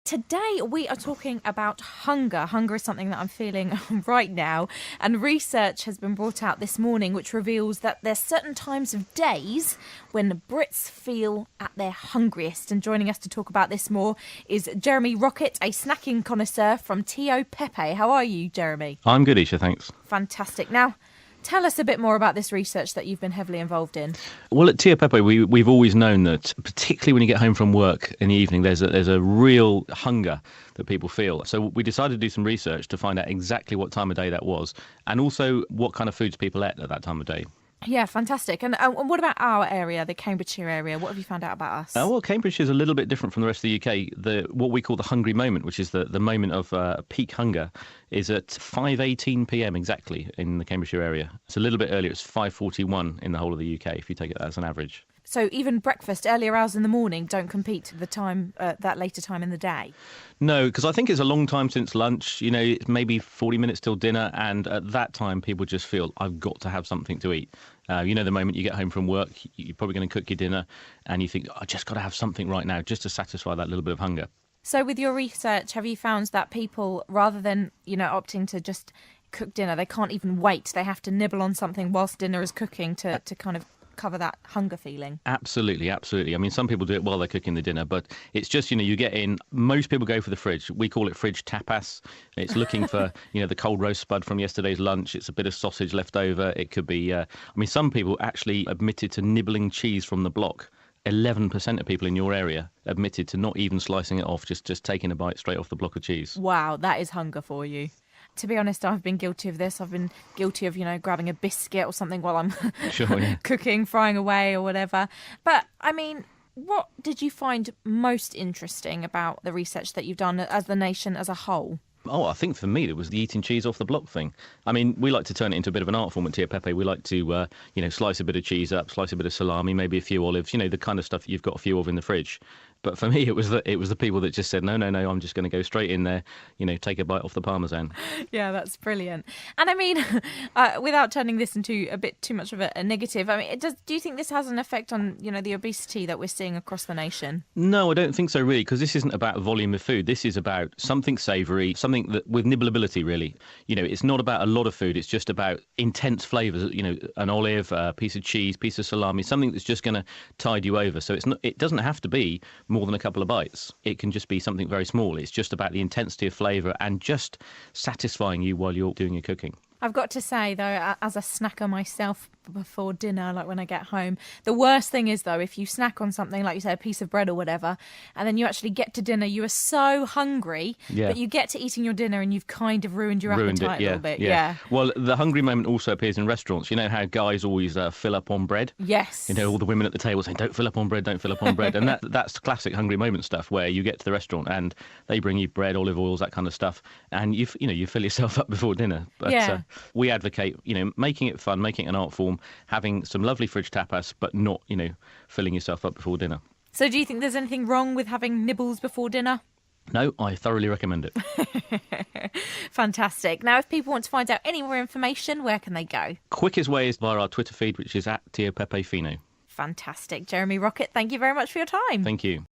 Today we are talking about hunger. Hunger is something that I'm feeling right now, and research has been brought out this morning which reveals that there's certain times of days when the Brits feel at their hungriest. And joining us to talk about this more is Jeremy Rockett, a snacking connoisseur from Tio Pepe. How are you, Jeremy? I'm good, Isha, thanks. Fantastic. Now, tell us a bit more about this research that you've been heavily involved in. Well, at Tio Pepe, we've always known that, particularly when you get home from work in the evening, there's a real hunger that people feel. So we decided to do some research to find out exactly what time of day that was, and also what kind of foods people ate at that time of day. Yeah, fantastic. And what about our area, the Cambridgeshire area? What have you found out about us? Well, Cambridgeshire is a little bit different from the rest of the UK. What we call the hungry moment, which is the moment of peak hunger, is at 5:18 p.m. exactly in the Cambridgeshire area. It's a little bit earlier. It's 5:41 in the whole of the UK, if you take it as an average. So even breakfast, earlier hours in the morning, don't compete with the time, that later time in the day? No, because I think it's a long time since lunch. You know, it's maybe 40 minutes till dinner, and at that time people just feel, I've got to have something to eat. The moment you get home from work, you're probably going to cook your dinner, and you think, I just got to have something right now just to satisfy that little bit of hunger. So with your research, have you found that people, rather than, opting to just cook dinner, they can't even wait, they have to nibble on something whilst dinner is cooking to kind of cover that hunger feeling? Absolutely. I mean, some people do it while they're cooking the dinner, but it's just, you get in, most people go for the fridge. We call it fridge tapas. It's looking for, the cold roast spud from yesterday's lunch. It's a bit of sausage left over. It could be, some people actually admitted to nibbling cheese from the block. 11% of people in your area admitted to not even slicing it off, just taking a bite straight off the block of cheese. Wow, that is hunger for you. To be honest, I've been guilty of this. I've been guilty of, grabbing a biscuit or something while I'm Sure, yeah. cooking, frying away or whatever. But, what did you find most interesting about the research that you've done as the nation as a whole? Oh, I think for me, it was the eating cheese off the block thing. I mean, we like to turn it into a bit of an art form at Tio Pepe. We like to, slice a bit of cheese up, slice a bit of salami, maybe a few olives, the kind of stuff you've got a few of in the fridge. But for me, it was the people that just said, no, I'm just going to go straight in there, take a bite off the parmesan. Yeah, that's brilliant. And without turning this into a bit too much of a negative, do you think this has an effect on, the obesity that we're seeing across the nation? No, I don't think so, really, because this isn't about volume of food. This is about something savoury, something that with nibbleability, really. It's not about a lot of food. It's just about intense flavours, an olive, a piece of cheese, piece of salami, something that's just going to tide you over. So it doesn't have to be more than a couple of bites. It can just be something very small. It's just about the intensity of flavour and just satisfying you while you're doing your cooking. I've got to say, though, as a snacker myself before dinner, like when I get home, the worst thing is, though, if you snack on something, like you say, a piece of bread or whatever, and then you actually get to dinner, you are so hungry, but you get to eating your dinner and you've kind of ruined your appetite a little bit. Yeah. Well, the hungry moment also appears in restaurants. You know how guys always fill up on bread? Yes. All the women at the table saying, don't fill up on bread, don't fill up on bread. And that's classic hungry moment stuff, where you get to the restaurant and they bring you bread, olive oils, that kind of stuff, and you fill yourself up before dinner. But we advocate, making it fun, making it an art form, having some lovely fridge tapas, but not, filling yourself up before dinner. So do you think there's anything wrong with having nibbles before dinner? No, I thoroughly recommend it. Fantastic. Now, if people want to find out any more information, where can they go? Quickest way is via our Twitter feed, which is @Tio Pepe Fino. Fantastic. Jeremy Rockett, thank you very much for your time. Thank you.